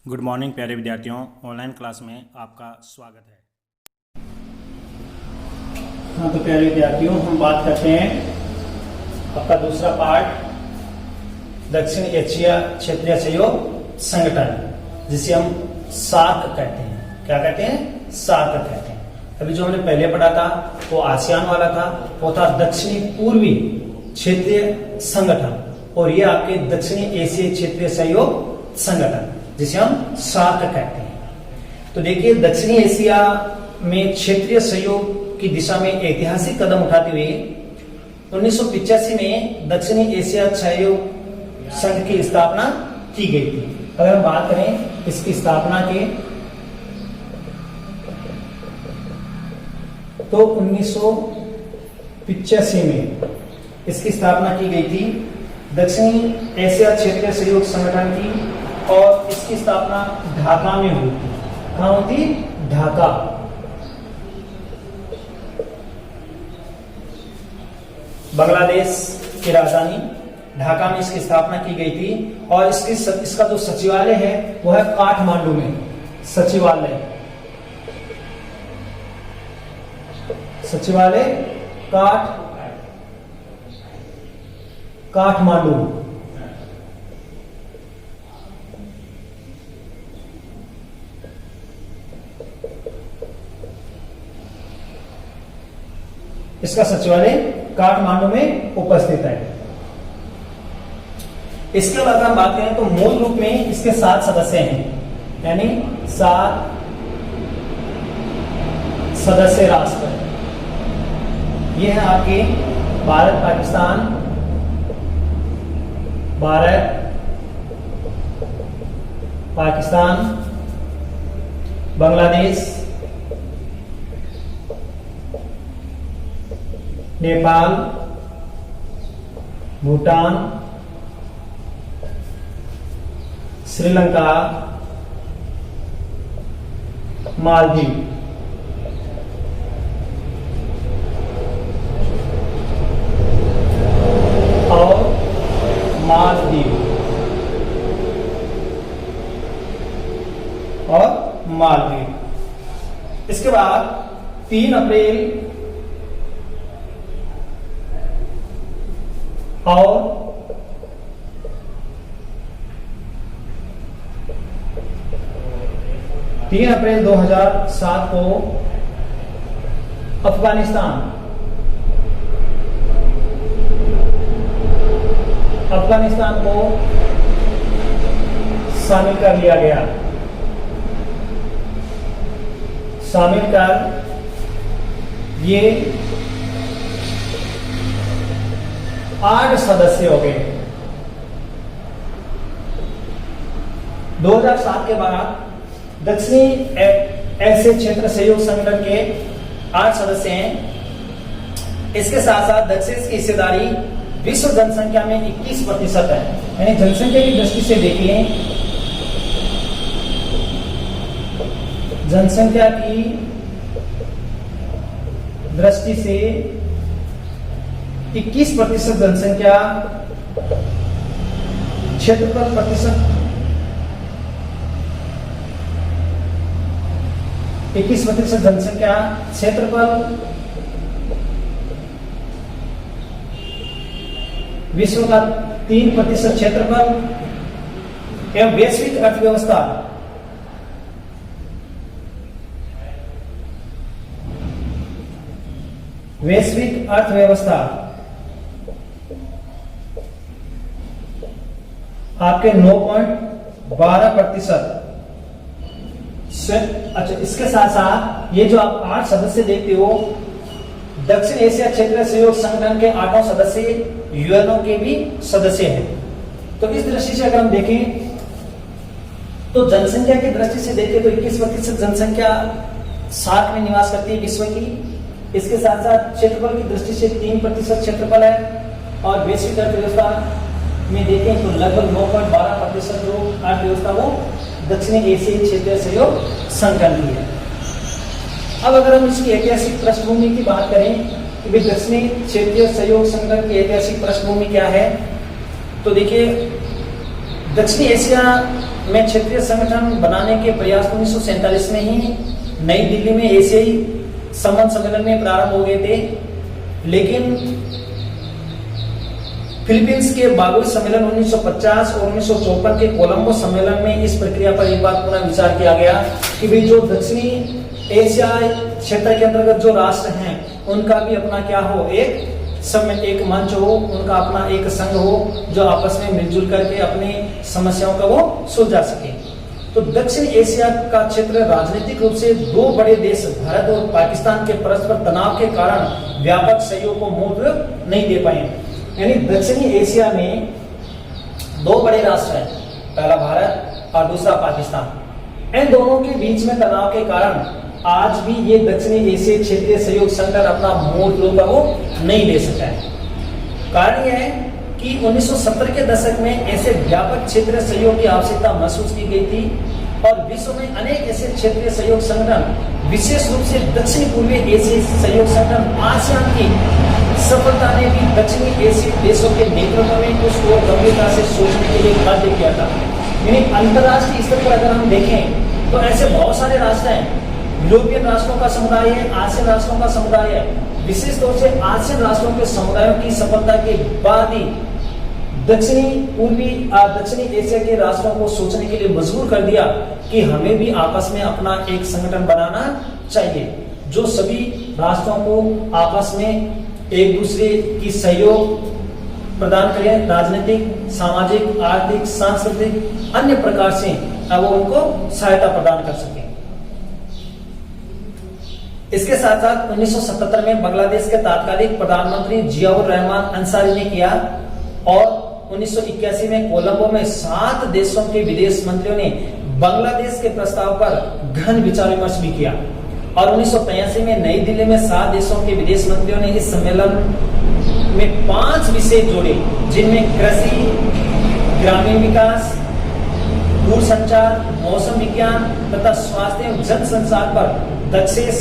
Good morning प्यारे विद्यार्थियों, online class में आपका स्वागत है। हाँ, तो प्यारे विद्यार्थियों, हम बात करते हैं आपका दूसरा पार्ट दक्षिण एशिया क्षेत्रीय सहयोग संगठन, जिसे हम सार्क कहते हैं। क्या कहते हैं? सार्क कहते हैं। अभी जो हमने पहले पढ़ा था वो आसियान वाला था, वो था दक्षिणी पूर्वी क्षेत्रीय संगठन, और ये आपके दक्षिणी एशियाई क्षेत्रीय सहयोग संगठन, जिसे हम सार्क कहते हैं। तो देखिए, दक्षिणी एशिया में क्षेत्रीय सहयोग की दिशा में ऐतिहासिक कदम उठाते हुए 1985 में दक्षिणी एशिया सहयोग संघ की स्थापना की गई थी। अगर हम बात करें इसकी स्थापना के, तो 1985 में इसकी स्थापना की गई थी दक्षिणी एशिया क्षेत्रीय सहयोग संगठन की, और इसकी स्थापना ढाका में हुई थी। कहां हुई थी? ढाका। बांग्लादेश की राजधानी ढाका में इसकी स्थापना की गई थी, और इसका जो सचिवालय है वो है काठमांडू में। सचिवालय काठमांडू। इसका सचिवालय काठमांडू में उपस्थित है। इसके बाद हम बात करें तो मूल रूप में इसके 7 सदस्य हैं, यानी 7 सदस्य राष्ट्र। ये है आपके भारत, पाकिस्तान, बांग्लादेश, नेपाल, भूटान, श्रीलंका, मालदीव। और मालदीव। इसके बाद 3 अप्रैल और 3 अप्रैल 2007 को अफगानिस्तान को शामिल कर लिया गया। ये 8 सदस्य हो गए। 2007 के बाद दक्षिणी एशिया क्षेत्र सहयोग संगठन के 8 सदस्य हैं। इसके साथ साथ दक्षिण की हिस्सेदारी विश्व जनसंख्या में 21% है। यानी जनसंख्या की दृष्टि से देखिए, जनसंख्या की दृष्टि से 21% जनसंख्या, क्षेत्रफल प्रतिशत 21% जनसंख्या, क्षेत्रफल विश्व का 3% क्षेत्रफल, एवं वैश्विक अर्थव्यवस्था आपके 9.12%। अच्छा, इसके साथ साथ ये जो आप 8 सदस्य देखते हो, दक्षिण एशिया क्षेत्रीय सहयोग संगठन के 8 सदस्य यूएनओ के भी सदस्य हैं। तो इस दृष्टि से अगर हम देखें तो जनसंख्या की दृष्टि से देखें तो 21% जनसंख्या सार्क में निवास करती है विश्व की। इसके साथ साथ क्षेत्रफल की दृष्टि से 3% क्षेत्रफल है, और वैश्विक अर्थव्यवस्था में देखें तो लगभग 9.12% जो अर्थव्यवस्था वो दक्षिणी एशियाई क्षेत्रीय सहयोग संगठन की है। अब अगर हम इसकी ऐतिहासिक पृष्ठभूमि की बात करें कि दक्षिणी क्षेत्रीय सहयोग संगठन की ऐतिहासिक पृष्ठभूमि क्या है, तो देखिए, दक्षिणी एशिया में क्षेत्रीय संगठन बनाने के प्रयास 1947 में ही नई दिल्ली में एशियाई संबंध सम्मेलन में प्रारंभ हो गए थे, लेकिन फिलीपींस के बागुई सम्मेलन 1950 और 1954 के कोलंबो सम्मेलन में इस प्रक्रिया पर एक बार पुनः विचार किया गया कि भाई जो दक्षिणी एशिया क्षेत्र के अंतर्गत जो राष्ट्र हैं उनका भी अपना क्या हो, एक मंच हो, उनका अपना एक संघ हो जो आपस में मिलजुल करके अपनी समस्याओं का वो सुलझा सके। तो दक्षिण एशिया का क्षेत्र राजनीतिक रूप से दो बड़े देश भारत और पाकिस्तान के परस्पर तनाव के कारण व्यापक सहयोग को मूल नहीं दे पाए। यानी दक्षिणी एशिया में दो बड़े राष्ट्र हैं, पहला भारत और दूसरा पाकिस्तान। इन दोनों के बीच में तनाव के कारण आज भी ये दक्षिणी एशियाई क्षेत्रीय सहयोग संगठन अपना मूल रूप वो नहीं ले सका है। कारण यह है कि 1970 के दशक में ऐसे व्यापक क्षेत्रीय सहयोग की आवश्यकता महसूस की गई थी और विश्व में अनेक ऐसे क्षेत्रीय सहयोग संगठन, विशेष रूप से दक्षिण पूर्वी एशियाई सहयोग संगठन आसियान की सफलता ने भी दक्षिणी एशियाई देशों के नेतृत्व में कुछ और गंभीरता से सोचने के लिए बाध्य किया था। यानी अंतर्राष्ट्रीय स्तर पर अगर हम देखें तो ऐसे बहुत सारे राष्ट्र हैं, यूरोपियन राष्ट्रों का समुदाय है, आसियान राष्ट्रों का समुदाय है। विशेष तौर से आसियान राष्ट्रों के समुदायों की सफलता के बाद ही दक्षिणी एशिया के राष्ट्रों को सोचने के लिए मजबूर कर दिया कि हमें भी आपस में अपना एक संगठन बनाना चाहिए जो सभी राष्ट्रों को आपस में एक दूसरे की सहयोग प्रदान करें, राजनीतिक, सामाजिक, आर्थिक, सांस्कृतिक अन्य प्रकार से वो उनको सहायता प्रदान कर सके। इसके साथ साथ 1977 में बांग्लादेश के तात्कालिक प्रधानमंत्री जियाउर रहमान अंसारी ने किया और 1981 में कोलंबो में 7 देशों के विदेश मंत्रियों ने बांग्लादेश के प्रस्ताव पर गहन विचार विमर्श भी किया और 1983 में नई दिल्ली में 7 देशों के विदेश मंत्रियों ने इस सम्मेलन में 5 विषय जोड़े, जिनमें कृषि, ग्रामीण विकास, दूरसंचार, मौसम विज्ञान तथा स्वास्थ्य एवं जनसंचार पर दक्षेस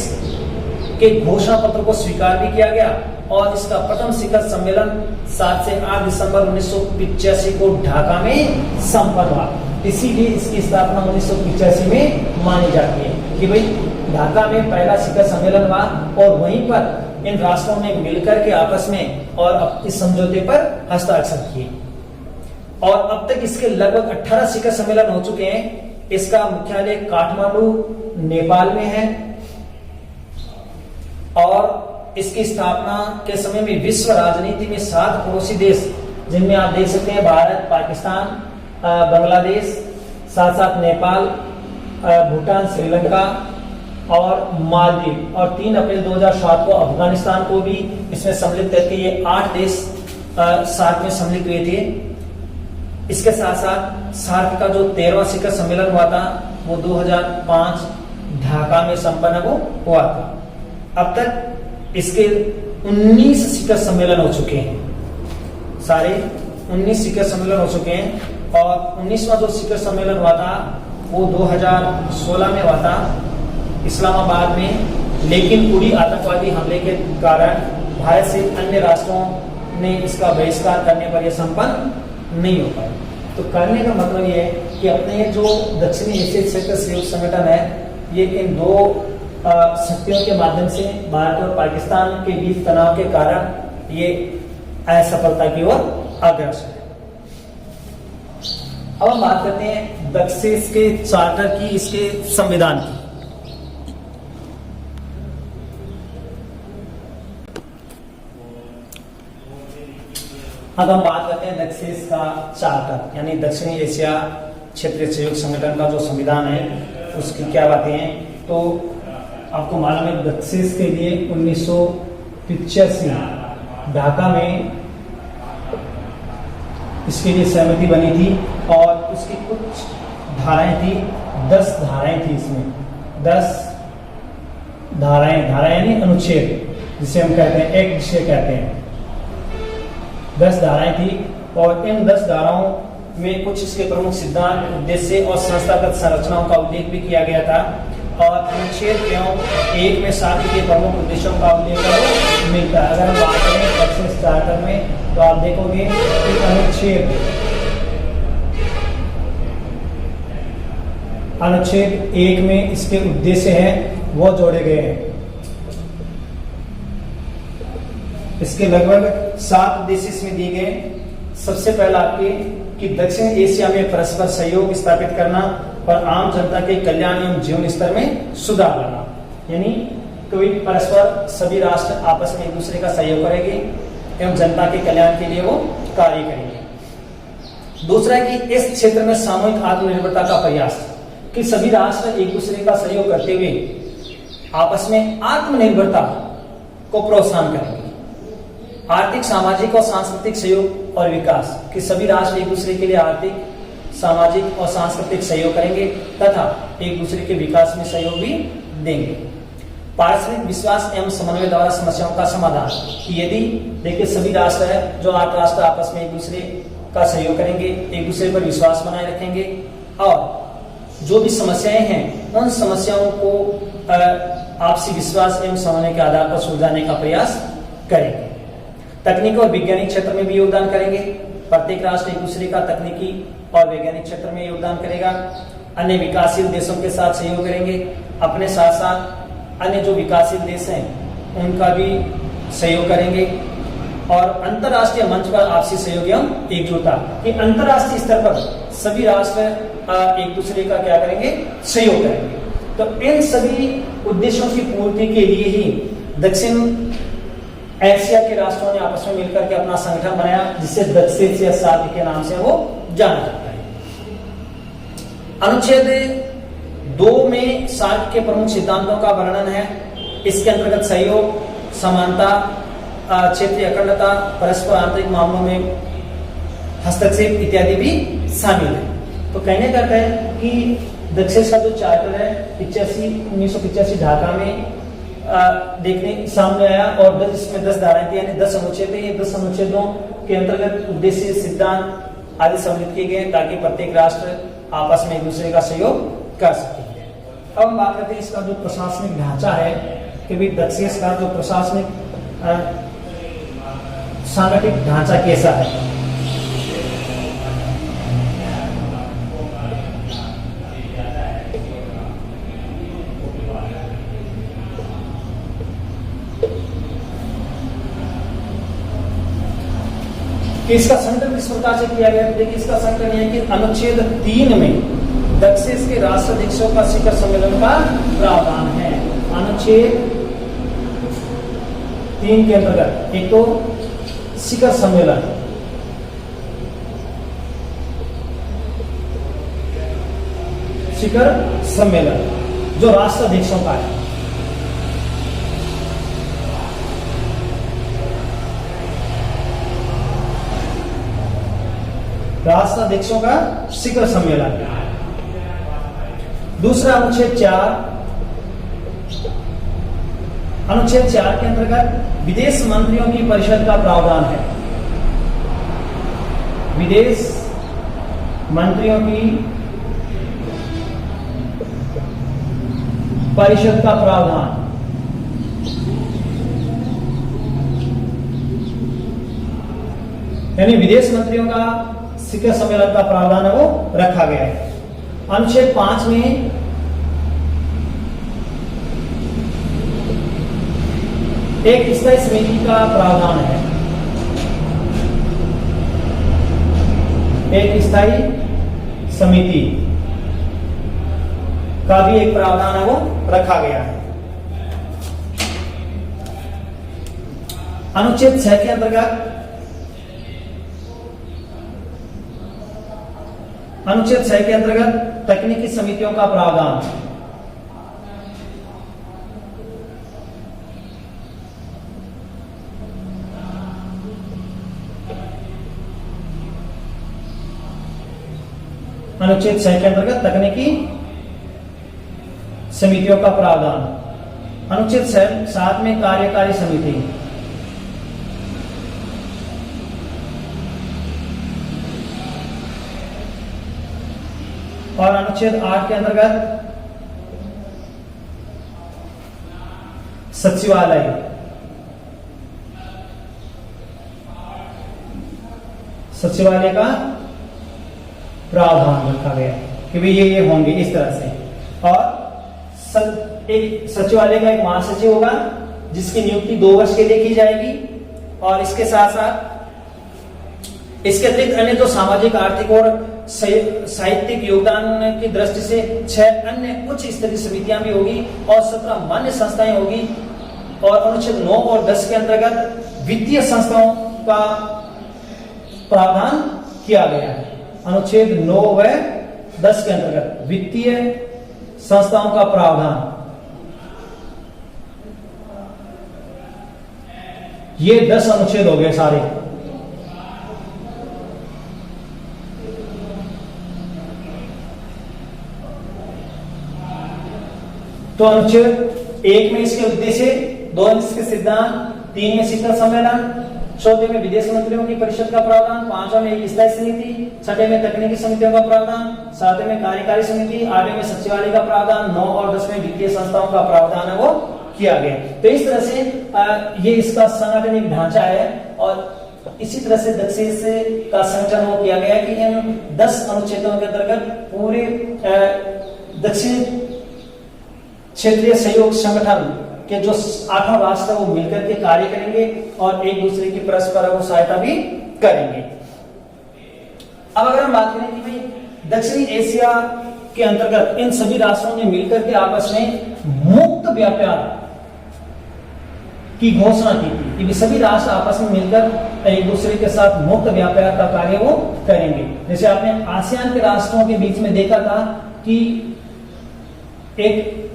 के घोषणा पत्र को स्वीकार भी किया गया और इसका प्रथम शिखर सम्मेलन 7 से 8 दिसंबर 1985 को ढाका में संपन्न हुआ। इसीलिए इसकी स्थापना 1985 में मानी जाती है कि भाई ढाका में पहला शिखर सम्मेलन हुआ और वहीं पर इन राष्ट्रों ने मिलकर के आपस में और इस समझौते पर हस्ताक्षर किए और अब तक इसके लगभग 18 शिखर सम्मेलन हो चुके हैं। इसका मुख्यालय काठमांडू नेपाल में है और इसकी स्थापना के समय में विश्व राजनीति में 7 पड़ोसी देश, जिनमें आप देख सकते हैं भारत, पाकिस्तान, बांग्लादेश, साथ साथ नेपाल, भूटान, श्रीलंका और मालदीव और 3 अप्रैल 2007 को अफगानिस्तान को भी इसमें सम्मिलित करके ये 8 देश सार्क में सम्मिलित हुए थे। इसके साथ साथ सार्क का जो 13वां शिखर सम्मेलन हुआ था वो 2005 ढाका में संपन्न हुआ था। अब तक इसके 19 शिखर सम्मेलन हो चुके हैं, सारे 19 शिखर सम्मेलन हो चुके हैं और 19वां जो शिखर सम्मेलन हुआ था वो 2016 में हुआ था इस्लामाबाद में, लेकिन उड़ी आतंकवादी हमले के कारण भारत से अन्य राष्ट्रों ने इसका बहिष्कार करने पर यह संपन्न नहीं हो पाया। तो करने का मतलब ये है कि अपने जो दक्षिणी एशियाई क्षेत्र सहयोग संगठन है ये इन 2 शक्तियों के माध्यम से भारत और पाकिस्तान के बीच तनाव के कारण ये असफलता की ओर अग्रसर है। अब हम बात करते हैं दक्षेस के चार्टर की, इसके संविधान की। अब हम बात करते हैं दक्षेस का चार्टर यानी दक्षिणी एशिया क्षेत्रीय सहयोग संगठन का जो संविधान है उसकी क्या बातें हैं। तो आपको मालूम है दक्षेस के लिए 1985 ढाका में इसके लिए सहमति बनी थी और उसकी कुछ धाराएं थी, 10 धाराएं थी। इसमें 10 धाराएं यानी अनुच्छेद जिसे हम कहते हैं एक्ट जिसे कहते हैं, 10 धाराएं थी और इन 10 धाराओं में कुछ इसके प्रमुख सिद्धांत, उद्देश्य और संस्थागत संरचनाओं का उल्लेख भी किया गया था और अनुच्छेद 1 में साथ के प्रमुख उद्देश्यों का उल्लेख मिलता है। अगर हम बात करें दक्षेस चार्टर में तो आप देखोगे कि अनुच्छेद अनुच्छेद 1 में इसके उद्देश्य हैं वो जोड़े गए हैं। इसके लगभग 7 उद्देश्य इसमें दिए गए। सबसे पहला आपके कि दक्षिण एशिया में परस्पर सहयोग स्थापित करना और आम जनता के कल्याण एवं जीवन स्तर में सुधार लाना, यानी कोई परस्पर सभी राष्ट्र आपस में एक दूसरे का सहयोग करेंगे एवं जनता के कल्याण के लिए वो कार्य करेंगे। दूसरा है कि इस क्षेत्र में सामूहिक आत्मनिर्भरता का प्रयास, कि सभी राष्ट्र एक दूसरे का सहयोग करते हुए आपस में आत्मनिर्भरता को प्रोत्साहन करेंगे। आर्थिक, सामाजिक और सांस्कृतिक सहयोग और विकास, कि सभी राष्ट्र एक दूसरे के लिए आर्थिक, सामाजिक और सांस्कृतिक सहयोग करेंगे तथा एक दूसरे के विकास में सहयोग भी देंगे। पारस्परिक विश्वास एवं समन्वय द्वारा समस्याओं का समाधान, कि यदि देखिए सभी राष्ट्र है जो 8 राष्ट्र आपस में एक दूसरे का सहयोग करेंगे, एक दूसरे पर विश्वास बनाए रखेंगे और जो भी समस्याएं हैं उन समस्याओं को आपसी विश्वास एवं समन्वय के आधार पर सुलझाने का प्रयास करेंगे। तकनीक और वैज्ञानिक क्षेत्र में भी योगदान करेंगे। प्रत्येक राष्ट्र एक दूसरे का तकनीकी और वैज्ञानिक क्षेत्र में योगदान करेगा। अन्य विकासशील देशों के साथ सहयोग करेंगे। अपने साथ साथ अन्य जो विकासशील देश हैं उनका भी सहयोग करेंगे। और अंतरराष्ट्रीय मंच पर आपसी सहयोग एवं एकजुटता, कि अंतरराष्ट्रीय स्तर पर सभी राष्ट्र एक दूसरे का क्या करेंगे, सहयोग करेंगे। तो इन सभी उद्देश्यों की पूर्ति के लिए ही दक्षिण एशिया के राष्ट्रों ने आपस में मिलकर के अपना संगठन बनाया, जिसे दक्षिण एशिया सार्क के नाम से वो जाना जाता है। अनुच्छेद 2 में सार्क के प्रमुख सिद्धांतों का वर्णन है। इसके अंतर्गत सहयोग, समानता, क्षेत्रीय अखंडता, परस्पर आंतरिक मामलों में हस्तक्षेप इत्यादि भी शामिल है। तो कहने का है कि दक्षिण का जो चार्टर है 1985 ढाका में देखने सामने आया और इसमें 10 धाराएं थी, यानी 10 अनुच्छेद थे। ये 10 अनुच्छेदों के अंतर्गत उद्देश्य, सिद्धांत आदि सम्मिलित किए गए ताकि प्रत्येक राष्ट्र आपस में एक दूसरे का सहयोग कर सके। अब हम बात करते हैं इसका जो प्रशासनिक ढांचा है कि भी दक्षिण का जो प्रशासनिक सांगठनिक ढांचा कैसा है। इसका संकलन किस प्रकार से किया गया, देखिए इसका संकलन यह है कि अनुच्छेद 3 में दक्षिण के राष्ट्राध्यक्षों का शिखर सम्मेलन का प्रावधान है। अनुच्छेद 3 के अंतर्गत एक तो शिखर सम्मेलन, शिखर सम्मेलन जो राष्ट्राध्यक्षों का है। राष्ट्राध्यक्षों का शिखर सम्मेलन। दूसरा अनुच्छेद 4, अनुच्छेद 4 के अंतर्गत विदेश मंत्रियों की परिषद का प्रावधान है। विदेश मंत्रियों की परिषद का प्रावधान, यानी विदेश मंत्रियों का शिखर सम्मेलन का प्रावधान है वो रखा गया है। अनुच्छेद 5 में एक स्थायी समिति का प्रावधान है। एक स्थायी समिति का भी एक प्रावधान है वो रखा गया है। अनुच्छेद 6 के अंतर्गत अनुच्छेद 6 के अंतर्गत तकनीकी समितियों का प्रावधान। अनुच्छेद 6 के अंतर्गत तकनीकी समितियों का प्रावधान। अनुच्छेद 7 में कार्यकारी समिति। और अनुच्छेद 8 के अंतर्गत सचिवालय। सचिवालय का प्रावधान रखा गया है। कि भाई ये होंगे इस तरह से। और एक सचिवालय का एक महासचिव होगा जिसकी नियुक्ति 2 वर्ष के लिए की जाएगी। और इसके साथ साथ इसके अतिरिक्त अन्य तो सामाजिक, आर्थिक और साहित्यिक योगदान की दृष्टि से 6 अन्य उच्च स्तरीय समितियां भी होगी और 17 मान्य संस्थाएं होगी। और अनुच्छेद 9 और 10 के अंतर्गत वित्तीय संस्थाओं का प्रावधान किया गया है। अनुच्छेद 9 व 10 के अंतर्गत वित्तीय संस्थाओं का प्रावधान, ये 10 अनुच्छेद हो गए सारे। तो अनुच्छेद 1 में इसके उद्देश्य, 2 में इसके सिद्धांत, 3 में शिखर सम्मेलन, 4 में विदेश मंत्रियों की परिषद का प्रावधान, 5 में स्थायी समिति, 6 में तकनीकी समितियों का प्रावधान, 7 में कार्यकारी समिति, 8 में सचिवालय का प्रावधान, 9 और 10 में वित्तीय संस्थाओं का प्रावधान है वो किया गया। तो इस तरह से ये इसका संगठनिक ढांचा है। और इसी तरह से दक्षिण से का संगठन वो किया गया कि इन 10 अनुच्छेदों के अंतर्गत पूरे दक्षिण क्षेत्रीय सहयोग संगठन के जो 8 राष्ट्र वो मिलकर के कार्य करेंगे और एक दूसरे की परस्पर वो सहायता भी करेंगे। अब अगर हम बात करें कि भाई दक्षिणी एशिया के अंतर्गत इन सभी राष्ट्रों ने मिलकर के आपस में मुक्त व्यापार की घोषणा की थी कि सभी राष्ट्र आपस में मिलकर एक दूसरे के साथ मुक्त व्यापार का कार्य वो करेंगे। जैसे आपने आसियान के राष्ट्रों के बीच में देखा था कि एक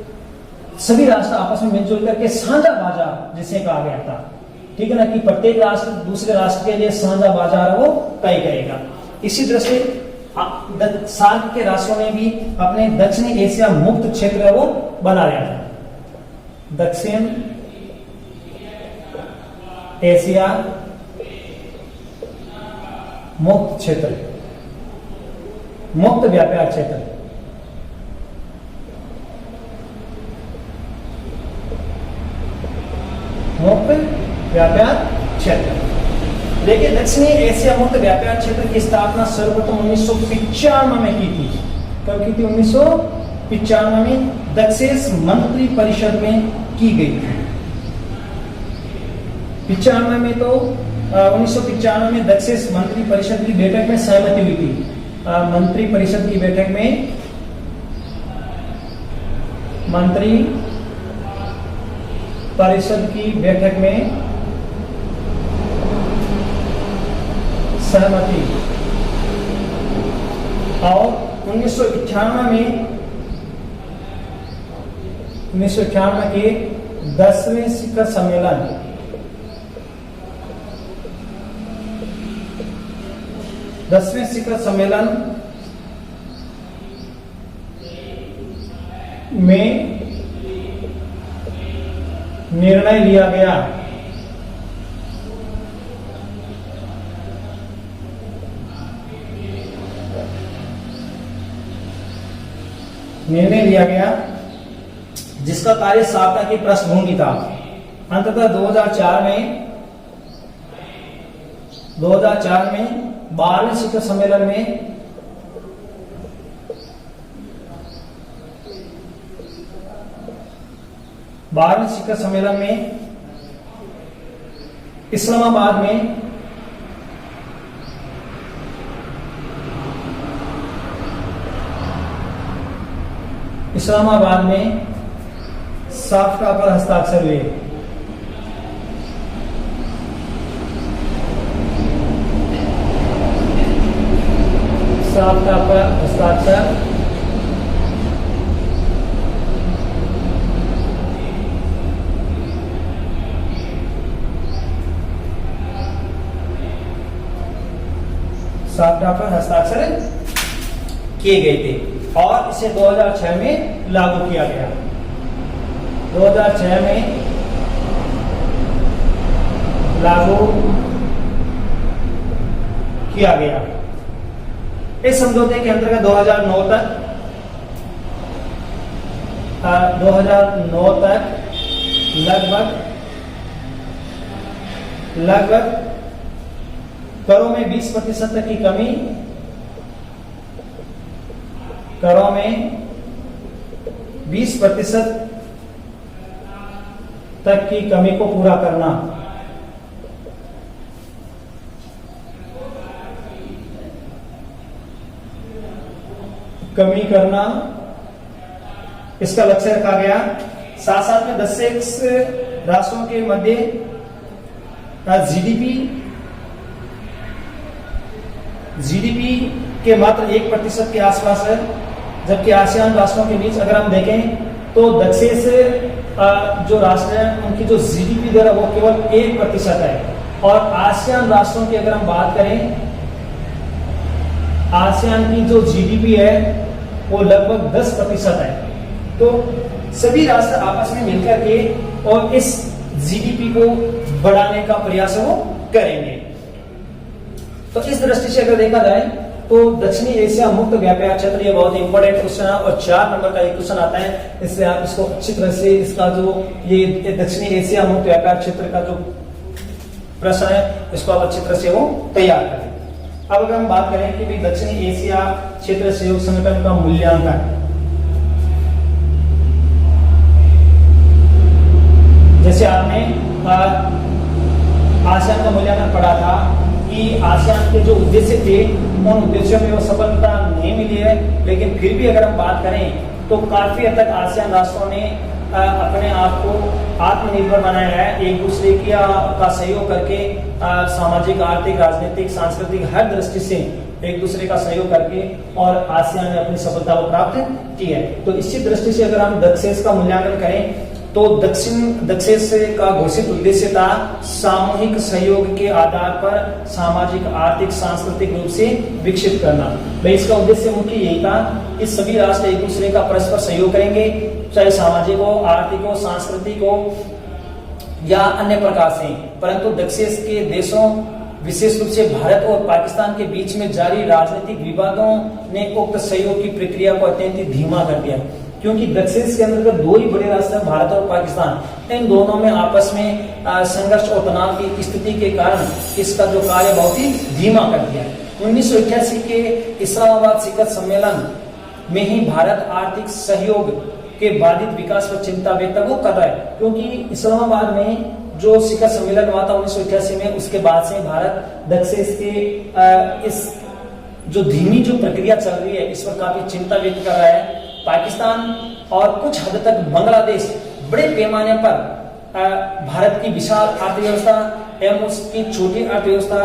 सभी राष्ट्र आपस में मिलजुल करके साझा बाजार जिसे कहा गया था, ठीक है ना, कि प्रत्येक राष्ट्र दूसरे राष्ट्र के लिए साझा बाजार वो तय करेगा। इसी तरह से सार्क के राष्ट्रों ने भी अपने दक्षिणी एशिया मुक्त क्षेत्र वो बना लिया था। दक्षिण एशिया मुक्त क्षेत्र, मुक्त व्यापार क्षेत्र। मुक्त व्यापार क्षेत्र। देखिए, दक्षिणी एशिया मुक्त व्यापार क्षेत्र की स्थापना सर्वप्रथम 1995 में की थी। कब की थी? 1995 में दक्षिण मंत्री परिषद में की गई थी। 95 में तो 1995 में दक्षिण मंत्री परिषद की बैठक में सहमति हुई थी। मंत्री परिषद की बैठक में मंत्री परिषद की बैठक में सहमति। और 1998 के 10वें शिखर सम्मेलन में निर्णय लिया गया जिसका कार्य स्थापना की पृष्ठभूमि था। अंततः 2004 में 12वें शिखर सम्मेलन में इस्लामाबाद में साफ्टा पर हस्ताक्षर हुए। साफ्टा पर हस्ताक्षर किए गए थे और इसे 2006 में लागू किया गया। 2006 में लागू किया गया। इस समझौते के अंतर्गत 2009 तक लगभग करों में 20% तक की कमी करों में 20% तक की कमी को पूरा करना। कमी करना इसका लक्ष्य रखा गया। साथ साथ में 10 से राष्ट्रों के मध्य जीडीपी के मात्र 1% के आसपास है, जबकि आसियान राष्ट्रों के बीच अगर हम देखें तो दक्षिण से जो राष्ट्र हैं उनकी जो जीडीपी दर है वो केवल 1% है, और आसियान राष्ट्रों की अगर हम बात करें, आसियान की जो जीडीपी है वो लगभग 10% है। तो सभी राष्ट्र आपस में मिलकर के और इस जीडीपी को बढ़ाने का प्रयास वो करेंगे। तो इस दृष्टि से अगर देखा जाए तो दक्षिणी एशिया मुक्त व्यापार क्षेत्र ये बहुत इंपॉर्टेंट क्वेश्चन है, और 4 नंबर का एक क्वेश्चन आता है, इसलिए आप इसको अच्छी तरह से इसका जो ये दक्षिणी एशिया मुक्त व्यापार क्षेत्र का जो प्रश्न है इसको आप अच्छी तरह से वो तैयार करें। अब अगर हम बात करें कि भी दक्षिणी एशिया क्षेत्र सहयोग संगठन का मूल्यांकन, जैसे आपने आसियान का मूल्यांकन पढ़ा था कि आसियान के जो उद्देश्य थे उन उद्देश्यों में वो सफलता नहीं मिली है, लेकिन फिर भी अगर हम बात करें तो काफी हद तक आसियान राष्ट्रों ने अपने आप को आत्मनिर्भर बनाया है, एक दूसरे का सहयोग करके सामाजिक, आर्थिक, राजनीतिक, सांस्कृतिक हर दृष्टि से एक दूसरे का सहयोग करके और आसियान ने अपनी सफलता को प्राप्त की है। तो इसी दृष्टि से अगर हम दक्षेस का मूल्यांकन करें तो दक्षेस का घोषित उद्देश्य था सामूहिक सहयोग के आधार पर सामाजिक, आर्थिक, सांस्कृतिक रूप से विकसित करना। भाई इसका उद्देश्य मुख्य यही था कि सभी राष्ट्र एक दूसरे का परस्पर सहयोग करेंगे, चाहे सामाजिक हो, आर्थिक हो, सांस्कृतिक हो या अन्य प्रकार से। परंतु दक्षेस के देशों, विशेष रूप से भारत और पाकिस्तान के बीच में जारी राजनीतिक विवादों ने उक्त सहयोग की प्रक्रिया को अत्यंत धीमा कर दिया, क्योंकि दक्षिण के अंतर्गत 2 ही बड़े राष्ट्र हैं, भारत और पाकिस्तान। इन दोनों में आपस में संघर्ष और तनाव की स्थिति के कारण इसका जो कार्य बहुत ही धीमा कर दिया। 1988 के इस्लामाबाद शिखर सम्मेलन में ही भारत आर्थिक सहयोग के बाधित विकास पर चिंता व्यक्त कर रहा है, क्योंकि इस्लामाबाद में जो शिखर सम्मेलन हुआ था 1988 में, उसके बाद से भारत दक्षिण के इस जो धीमी जो प्रक्रिया चल रही है इस पर काफी चिंता व्यक्त कर रहा है। पाकिस्तान और कुछ हद तक बांग्लादेश बड़े पैमाने पर भारत की विशाल अर्थव्यवस्था एवं उसकी छोटी अर्थव्यवस्था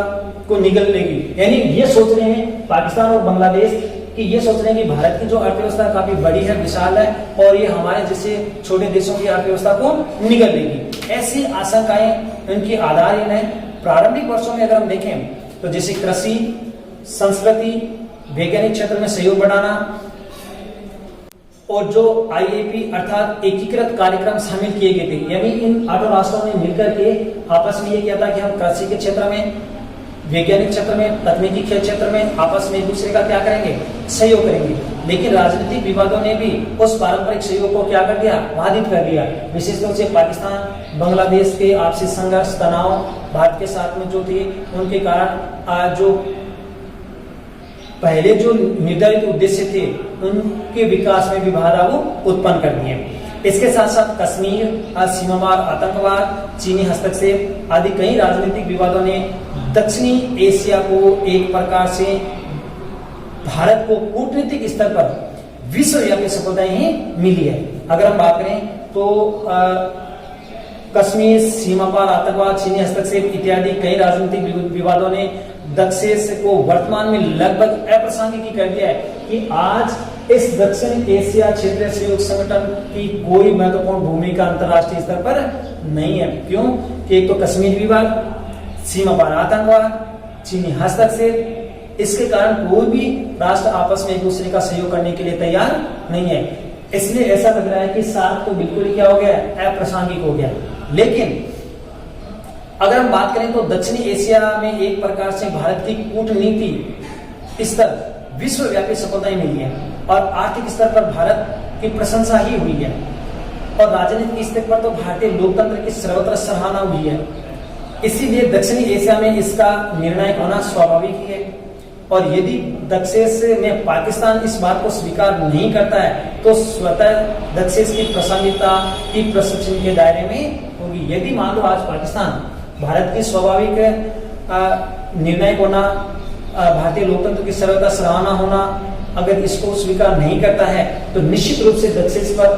को निगल लेगी। यानी ये सोच रहे हैं पाकिस्तान और बांग्लादेश कि ये सोच रहे हैं कि भारत की जो अर्थव्यवस्था काफी बड़ी है, विशाल है, और ये हमारे जैसे छोटे देशों की अर्थव्यवस्था को निगल लेगी। ऐसी आशंकाएं इनकी आधारहीन है। प्रारंभिक वर्षों में अगर हम देखें तो जैसे कृषि, संस्कृति, वैज्ञानिक क्षेत्र में सहयोग बढ़ाना और जो IAP अर्थात एकीकृत कार्यक्रम शामिल किए गए थे, यानी इन 8 राष्ट्रों ने मिलकर के आपस में ये किया था कि हम कृषि के क्षेत्र में, वैज्ञानिक क्षेत्र में, तकनीकी क्षेत्र में आपस में एक दूसरे का क्या करेंगे, सहयोग करेंगे। लेकिन राजनीतिक विवादों ने भी उस पारंपरिक सहयोग को क्या कर दिया, बाधित कर दिया। विशेष रूप से पाकिस्तान, बांग्लादेश के आपसी संघर्ष, तनाव भारत के साथ में जो थे उनके कारण जो पहले जो निर्धारित उद्देश्य थे उनके विकास में भी बाधा वो उत्पन्न कर दिए। इसके साथ साथ कश्मीर, सीमावार आतंकवाद, चीनी हस्तक्षेप आदि कई राजनीतिक विवादों ने दक्षिणी एशिया को एक प्रकार से भारत को कूटनीतिक स्तर पर विश्वव्यापी सफलताएं ही मिली है। अगर हम बात करें तो कश्मीर, सीमापार आतंकवाद, चीनी हस्तक्षेप इत्यादि कई राजनीतिक विवादों ने दक्षिण को वर्तमान में लगभग अप्रासंगिक कर दिया है कि आज इस दक्षिण एशिया क्षेत्रीय सहयोग संगठन की कोई महत्वपूर्ण भूमिका अंतर्राष्ट्रीय स्तर पर नहीं है। क्यों? कि एक तो कश्मीर विवाद, सीमा पार आतंकवाद, चीनी हस्तक्षेप, इसके कारण कोई भी राष्ट्र आपस में एक दूसरे का सहयोग करने के लिए तैयार नहीं है। इसलिए ऐसा लग रहा है कि साथ तो बिल्कुल ही क्या हो गया, अप्रासंगिक हो गया। लेकिन अगर हम बात करें तो दक्षिणी एशिया में एक प्रकार से भारत की कूटनीति स्तर विश्वव्यापी सफलताएं मिली है और आर्थिक स्तर पर भारत की प्रशंसा ही हुई है और राजनीतिक स्तर पर तो भारतीय लोकतंत्र की सर्वत्र सराहना हुई है। इसीलिए दक्षिणी एशिया में इसका निर्णायक होना स्वाभाविक ही है। और यदि दक्षेश में पाकिस्तान इस बात को स्वीकार नहीं करता है तो स्वतः दक्षेश की प्रासंगिकता की प्रश्न चिन्ह के दायरे में होगी। यदि मान लो आज पाकिस्तान भारत की स्वाभाविक निर्णायक होना, भारतीय लोकतंत्र की सर्वदा सराहना होना, अगर इसको स्वीकार नहीं करता है तो निश्चित रूप से दक्षेश पर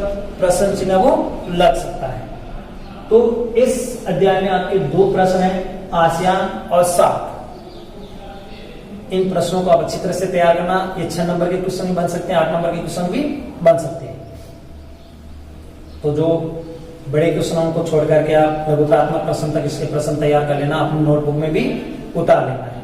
प्रश्न चिन्ह वो लग सकता है। तो इस अध्याय में आपके दो प्रश्न हैं, आसियान और सार्क। इन प्रश्नों को आप अच्छी तरह से तैयार करना। ये 6 नंबर के क्वेश्चन भी बन सकते हैं, 8 नंबर के क्वेश्चन भी बन सकते हैं। तो जो बड़े क्वेश्चनों को छोड़ करके आप लघुत्रात्मक प्रश्न तक इसके प्रश्न तैयार कर लेना, अपनी नोटबुक में भी उतार लेना है।